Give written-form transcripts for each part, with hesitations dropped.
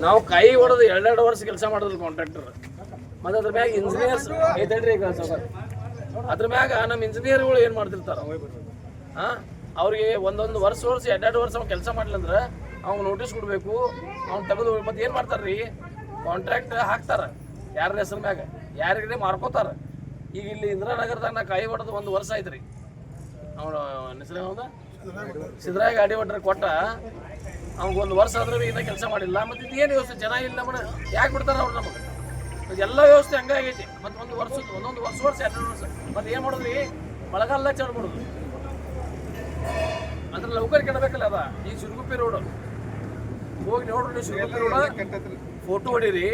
ನಾವು ಕೈ ಹೊಡೆದು 2 ವರ್ಷ ಕೆಲಸ ಮಾಡಿದ್ರು ಕಾಂಟ್ರಾಕ್ಟರ್ ಮತ್ತೆ ಅದ್ರ ಮ್ಯಾಗ ಇಂಜಿನಿಯರ್ಸ್ ಐತಲ್ರಿ ಈಗ ಅದ್ರ ಮ್ಯಾಗ ನಮ್ಮ ಇಂಜಿನಿಯರ್ಗಳು ಏನು ಮಾಡ್ತಿರ್ತಾರ ಅವ್ರಿಗೆ ಒಂದೊಂದು ವರ್ಷ 2 ವರ್ಷ ಅವ್ನು ಕೆಲಸ ಮಾಡ್ಲಂದ್ರೆ ಅವ್ನು ನೋಟಿಸ್ ಕೊಡಬೇಕು ಅವ್ನು ತೆಗೆದು ಮತ್ತೆ ಏನು ಮಾಡ್ತಾರ್ರಿ ಕಾಂಟ್ರಾಕ್ಟ್ ಹಾಕ್ತಾರ ಯಾರ ಹೆಸರು ಮ್ಯಾಗ ಯಾರಿಗೆ ಮಾರ್ಕೋತಾರ. ಈಗ ಇಲ್ಲಿ ಇಂದಿರಾನಗರದಾಗ ನಾ ಕೈ ಹೊಡೆದು 1 ವರ್ಷ ಆಯ್ತು ರೀ. ಅವನು ಹೆಸರು ಹೌದಾ ಸಿದ್ದರಾಯ ಗಾಡಿ ಹೊಡ್ರೆ ಕೊಟ್ಟ ಅವ್ನಿಗೆ 1 ವರ್ಷ ಆದ್ರೆ ಇನ್ನೂ ಕೆಲಸ ಮಾಡಿಲ್ಲ. ಮತ್ತು ಇದೇನು ವ್ಯವಸ್ಥೆ ಜನ ಇಲ್ಲ ನಮ್ಮನ್ನ ಯಾಕೆ ಬಿಡ್ತಾರೆ ಅವ್ರು ನಮಗೆ? ಎಲ್ಲ ವ್ಯವಸ್ಥೆ ಹಂಗಾಗೈತಿ. ಮತ್ತು ಒಂದೊಂದು ವರ್ಷ 2 ವರ್ಷ ಮತ್ತು ಏನು ಮಾಡೋದ್ರಿ ಮಳೆಗಾಲ ಚಾಲು ಮಾಡೋದು ಅಂದ್ರೆ ಲೌಕರ್ ಕೆಡಬೇಕಲ್ಲ ಅದ. ಈ ಸಿರುಗುಪ್ಪಿ ರೋಡ್ ಹೋಗಿ ನೋಡ್ರಿ, ಸಿರುಗುಪ್ಪಿ ರೋಡ್ ಫೋಟೋ ಹೊಡೀರಿ.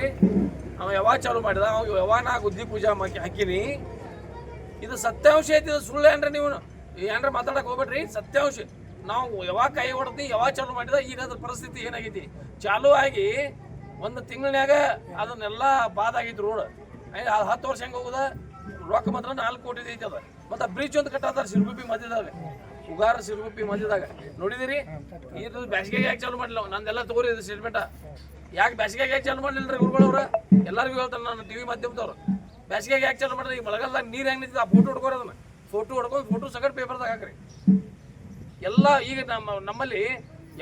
ಅವ ಯಾವಾಗ ಚಾಲು ಮಾಡಿದ, ಅವ ಯಾವಾಗ ನಾ ಗುದ್ದಿ ಪೂಜಾ ಹಾಕಿನಿ. ಇದು ಸತ್ಯಾಂಶ ಐತಿ, ಇದು ಸುಳ್ಳು ಏನ್ರಿ ನೀವು ಏನ್ರ ಮಾತಾಡಕ್ಕೆ ಹೋಗ್ಬೇಡ್ರಿ. ಸತ್ಯಾಂಶ ನಾವು ಯಾವಾಗ ಕೈ ಹೊಡೆದು ಯಾವಾಗ ಚಾಲು ಮಾಡಿದ ಈಗ ಅದ್ರ ಪರಿಸ್ಥಿತಿ ಏನಾಗೈತಿ. ಚಾಲು ಆಗಿ 1 ತಿಂಗಳನ್ಯಾಗ ಅದನ್ನೆಲ್ಲ ಬಾದ್ ಆಗೈತಿ ರೋಡ್. 10 ವರ್ಷ ಹೆಂಗೆ ಹೋಗುದ? ರೊಕ್ಕ ಮಾತ್ರ 4 ಕೋಟಿ ಐತಿ ಅದ. ಮತ್ತು ಬ್ರಿಡ್ಜ್ ಒಂದು ಕಟ್ಟಾರ ಸಿರುಗುಪ್ಪಿ ಮಧ್ಯದಾಗ, ಉಗಾರ ಸಿರುಗುಪ್ಪಿ ಮಧ್ಯದಾಗ ನೋಡಿದಿರಿ. ಇದು ಬ್ಯಾಸಿಗೆಗೆ ಯಾಕೆ ಚಾಲು ಮಾಡಲಿಲ್ಲ? ನಂದೆಲ್ಲ ತಗೋರಿ ಇದು ಸ್ಟೇಟ್ಮೆಂಟ. ಯಾಕೆ ಬ್ಯಾಸಿಗೆಗೆ ಯಾಕೆ ಚಾಲು ಮಾಡಲಿಲ್ಲ ರೀ ಗುರುಗಳವ್ರ? ಎಲ್ಲರಿಗೂ ಹೇಳ್ತಾರೆ ನಾನು TV ಮಾಧ್ಯಮದವ್ರು. ಬ್ಯಾಸಿಗೆಗೆ ಯಾಕೆ ಚಾಲು ಮಾಡಿದ್ರೆ? ಈಗ ಮಳೆಗಾಲದಾಗ ನೀರು ಹೆಂಗೆ ನಿಂತಿದೆ ಆ ಫೋಟೋ ಹೊಡ್ಕೋರಿ. ಅದನ್ನ ಫೋಟೋ ಹೊಡ್ಕೊಂಡು ಫೋಟೋ ಸಗಟ್ ಪೇಪರ್ದಾಗ ಹಾಕ್ರಿ ಎಲ್ಲ. ಈಗ ನಮ್ಮಲ್ಲಿ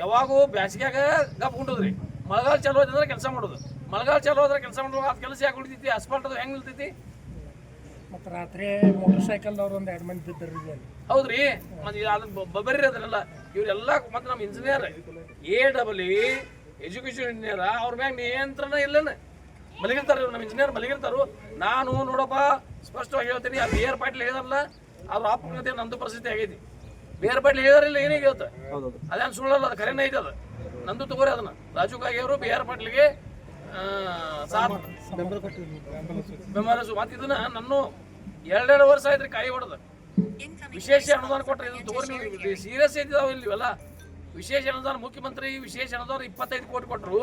ಯಾವಾಗೂ ಬ್ಯಾಸಿಗ್ಯಾಗ ಗಪ್ ಉಂಟದ್ರಿ. ಮಳೆಗಾಲ ಚಾಲು ಆಯ್ತಂದ್ರೆ ಕೆಲಸ ಮಾಡೋದು. ಮಳೆಗಾಲ ಚಾಲು ಆದ್ರೆ ಕೆಲಸ ಮಾಡೋದು. ಅದು ಕೆಲಸ ಯಾಕೆ ಉಳಿತೈತಿ? ಅಸ್ಫಾಲ್ಟ್ ಅದು ಹೆಂಗೆ ನಿಲ್ತೈತಿ? ಮತ್ತು ರಾತ್ರಿ ಮೋಟರ್ ಸೈಕಲ್ದವ್ರು 1-2 ಮಂದಿ ಬಿದ್ದರು. ಹೌದ್ರಿ. ಮತ್ತು ಅದನ್ನ ಬರ್ರಿ ಅದನ್ನೆಲ್ಲ ಇವರೆಲ್ಲ. ಮತ್ತು ನಮ್ಮ ಇಂಜಿನಿಯರ್ AEE ಎಜುಕೇಷನ್ ಇಂಜಿನಿಯರ್ ಅವ್ರ ಮ್ಯಾಗ ನಿಯಂತ್ರಣ ಇಲ್ಲನ ಮಲಗಿರ್ತಾರೆ. ನಮ್ಮ ಇಂಜಿನಿಯರ್ ಮಲಗಿರ್ತಾರು. ನಾನು ನೋಡಪ್ಪ ಸ್ಪಷ್ಟವಾಗಿ ಹೇಳ್ತೀನಿ, ಆ BR ಪಾಟೀಲ್ ಹೇಳಿದಾರಲ್ಲ ಅವ್ರ ಆಪ್ಕತೆ ನಂದು ಪರಿಸ್ಥಿತಿ ಆಗೈತಿ. BR ಪಾಟೀಲ್ ಹೇಳಿದಾರಿಲ್ಲ ಏನೇ ಹೇಳ್ತ ಅದೇನು ಸುಳ್ಳಲ್ಲ, ಅದು ಕರೆನೇ ಐತೆ. ಅದು ನಂದು ತಗೋರಿ. ಅದನ್ನ ರಾಜು ಕಾಗೆ ಅವರು BR ಪಾಟೀಲ್ಗೆ ಬೆಂಬಲ ಮತ್ತು ಇದನ್ನ ನಾನು 2 ವರ್ಷ ಆಯ್ತು ಕಾಯಿ ಹೊಡೆದ. ವಿಶೇಷ ಅನುದಾನ ಕೊಟ್ಟರೆ ಇದನ್ನು ತಗೋರಿ. ನೀವು ಸೀರಿಯಸ್ ಐತಿದಾವ ಇಲ್ಲಿವೆಲ್ಲ. ವಿಶೇಷ ಅನುದಾನ ಮುಖ್ಯಮಂತ್ರಿ ವಿಶೇಷ ಅನುದಾನ 25 ಕೋಟಿ ಕೊಟ್ಟರು.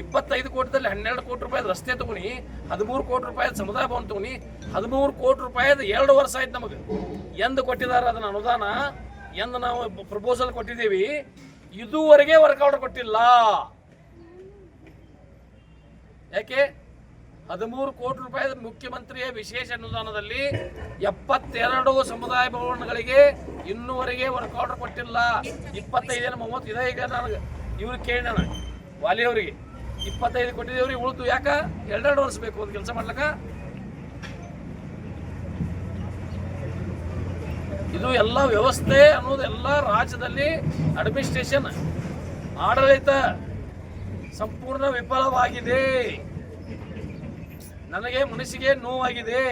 25 ಕೋಟಿದಲ್ಲಿ 12 ಕೋಟಿ ರೂಪಾಯಿದ ರಸ್ತೆ ತಗೊನಿ, 13 ಕೋಟಿ ರೂಪಾಯಿದ ಸಮುದಾಯ ಭವನ ತಗೊನಿ, 13 ಕೋಟಿ ರೂಪಾಯಿದ 2 ವರ್ಷ ಆಯ್ತು ನಮಗೆ. ಎಂದು ಕೊಟ್ಟಿದ್ದಾರೆ ಅದನ್ನ ಅನುದಾನ? ಎಂದು ನಾವು ಪ್ರಪೋಸಲ್ ಕೊಟ್ಟಿದ್ದೀವಿ, ಇದುವರೆಗೆ ವರ್ಕೌಟ್ ಕೊಟ್ಟಿಲ್ಲ. ಯಾಕೆ? 13 ಕೋಟಿ ರೂಪಾಯಿದ ಮುಖ್ಯಮಂತ್ರಿಯ ವಿಶೇಷ ಅನುದಾನದಲ್ಲಿ 72 ಸಮುದಾಯ ಭವನಗಳಿಗೆ ಇನ್ನೂವರೆಗೆ ವರ್ಕ್ ಆರ್ಡರ್ ಕೊಟ್ಟಿಲ್ಲ. 25-30 ಇದೆ. ಈಗ ನನಗೆ ಇವ್ರಿಗೆ ಕೇಳಿ ನಾನು ವಾಲಿಯವರಿಗೆ 25 ಕೊಟ್ಟಿದ್ದೇವ್ರಿಗೆ ಉಳಿದು. ಯಾಕ 2 ವರ್ಷ ಬೇಕು ಒಂದು ಕೆಲಸ ಮಾಡ್ಲಕ್ಕ? ಇದು ಎಲ್ಲ ವ್ಯವಸ್ಥೆ ಅನ್ನೋದು ಎಲ್ಲ ರಾಜ್ಯದಲ್ಲಿ ಅಡ್ಮಿನಿಸ್ಟ್ರೇಷನ್ ಆಡಳಿತ ಸಂಪೂರ್ಣ ವಿಫಲವಾಗಿದೆ. ನನಗೆ ಮನಸ್ಸಿಗೆ ನೋವಾಗಿದೆ.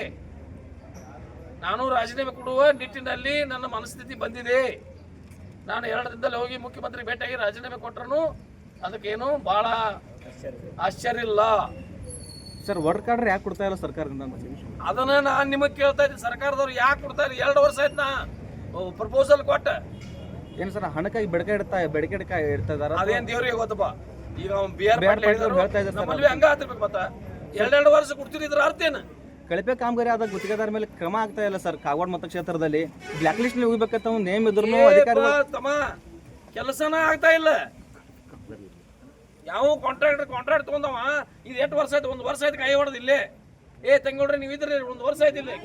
ನಾನು ರಾಜೀನಾಮೆ ಕೊಡುವ ನಿಟ್ಟಿನಲ್ಲಿ ನನ್ನ ಮನಸ್ಥಿತಿ ಬಂದಿದೆ. ನಾನು 2 ದಿನದಲ್ಲಿ ಹೋಗಿ ಮುಖ್ಯಮಂತ್ರಿ ಭೇಟಿಯಾಗಿ ರಾಜೀನಾಮೆ ಕೊಟ್ಟರು ಅದಕ್ಕೇನು ಭಾಳ ಆಶ್ಚರ್ಯ ಇಲ್ಲ. ಸರ್, ವರ್ಕ್ ಆರ್ಡರ್ ಯಾಕೆ ಕೊಡ್ತಾ ಇಲ್ಲ ಸರ್ಕಾರದಿಂದ? ಅದನ್ನ ನಾನು ನಿಮಗೆ ಕೇಳ್ತಾ ಇದ್ದೀನಿ. ಸರ್ಕಾರದವ್ರು ಯಾಕೆ ಕೊಡ್ತಾ ಇಲ್ಲ? 2 ವರ್ಷ ಆಯ್ತು ನಾ ಪ್ರಪೋಸಲ್ ಕೊಟ್ಟ. ಏನು ಸರ್, ಹಣಕ್ಕಾಗಿ ಬೆಡಕೆ ಇಡ್ತಾ ಇದಾರ? ಅದೇನು ದೇವ್ರಿಗೆ ಗೊತ್ತಪ್ಪ. ಈಗ BR ಪಾಟೀಲ್ ಹೇಳ್ತಾ ಇದ್ದಾರೆ ನಮ್ಮಲ್ಲಿ ಹಂಗ ಆಗ್ತಿರ್ಬೇಕು. ಮತ್ತೆ 2 ವರ್ಷ ಕೊಡ್ತಿದ್ರ ಅರ್ಥ ಏನು? ಕಳಪೆ ಕಾಮಗಾರಿ ಆದ ಗುತ್ತಿಗೆದಾರ ಮೇಲೆ ಕ್ರಮ ಆಗ್ತಾ ಇಲ್ಲ ಸರ್. ಕಾಗವಾಡ ಮತಕ್ಷೇತ್ರದಲ್ಲಿ ಬ್ಲಾಕ್ ಲಿಸ್ಟ್ ನಲ್ಲಿ ಹೋಗ್ಬೇಕಂತ ನೇಮ್ ಇದ್ರು ತಮ್ಮ ಕೆಲಸನ ಆಗ್ತಾ ಇಲ್ಲ. ಯಾವ ಕಾಂಟ್ರಾಕ್ಟ್ ತಗೊಂಡವ ಇದು 8 ವರ್ಷ ಆಯ್ತು, 1 ವರ್ಷ ಆಯ್ತು ಕೈ ಹೊಡೆದು ಇಲ್ಲೇ. ತಂಗೋಡ್ರಿ ನೀವು ಇದ್ರಿ 1 ವರ್ಷ ಆಯ್ತು ಇಲ್ಲಿ,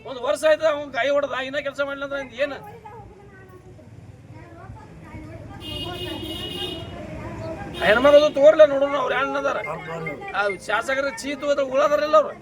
1 ವರ್ಷ ಆಯ್ತು ಅವ್ನು ಕೈ ಹೊಡೆದ. ಇನ್ನೂ ಕೆಲಸ ಮಾಡಲಿಲ್ಲ ಅಂದ್ರೆ ಏನು? ಹೆಣ್ಮಗಳು ತೋರ್ಲ ನೋಡೋಣ. ಅವ್ರು ಏನದಾರ ಶಾಸಕರ ಚೀತು ಉಳದಾರಲ್ಲ ಅವ್ರು.